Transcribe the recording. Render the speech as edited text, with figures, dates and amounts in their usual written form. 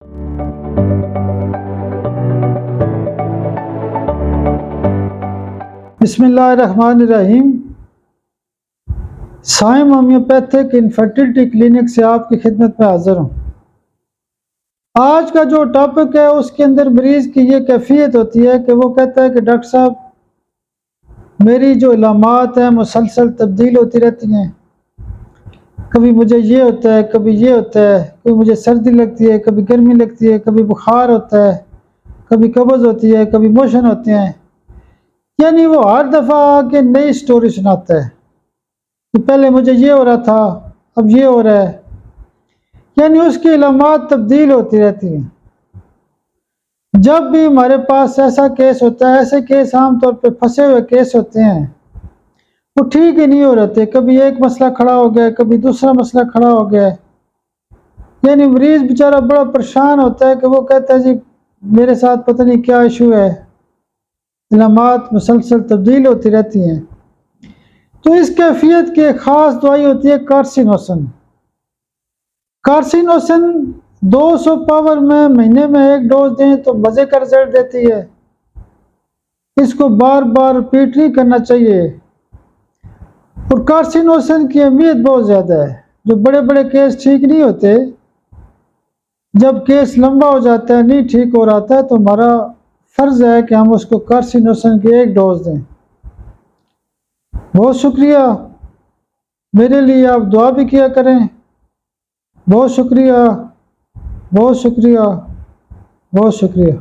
बिस्मिल्लाहिर्रहमानिर्रहीम। Saim homeopathic infertility clinic से आपकी खिदमत में हाजिर हूँ। आज का जो टॉपिक है उसके अंदर मरीज़ की ये कैफियत होती है कि वो कहता है कि डॉक्टर साहब, मेरी जो इलामात हैं मुसलसल तब्दील होती रहती हैं। कभी मुझे ये होता है, कभी ये होता है, कभी मुझे सर्दी लगती है, कभी गर्मी लगती है, कभी बुखार होता है, कभी कब्ज़ होती है, कभी मोशन होते हैं। यानी वो हर दफ़ा आके नई स्टोरी सुनाता है कि पहले मुझे ये हो रहा था, अब ये हो रहा है। यानी उसकी इलामात तब्दील होती रहती हैं। जब भी हमारे पास ऐसा केस होता है, ऐसे केस आमतौर पे फंसे हुए केस होते हैं, वो ठीक ही नहीं हो रहते। कभी एक मसला खड़ा हो गया, कभी दूसरा मसला खड़ा हो गया। यानी मरीज़ बेचारा बड़ा परेशान होता है कि वो कहता है जी मेरे साथ पता नहीं क्या इशू है, इलामात मुसलसल तब्दील होती रहती हैं। तो इस कैफियत की एक ख़ास दवाई होती है कार्सिनोसन। कार्सिनोसन 200 पावर में महीने में एक डोज दें तो मज़े का रिजल्ट देती है। इसको बार बार रिपीट नहीं करना चाहिए। और कार्सिनोसन की अहमियत बहुत ज़्यादा है। जो बड़े बड़े केस ठीक नहीं होते, जब केस लंबा हो जाता है, नहीं ठीक हो रहा था, तो हमारा फ़र्ज़ है कि हम उसको कार्सिनोसन की एक डोज दें। बहुत शुक्रिया। मेरे लिए आप दुआ भी किया करें। बहुत शुक्रिया, बहुत शुक्रिया, बहुत शुक्रिया।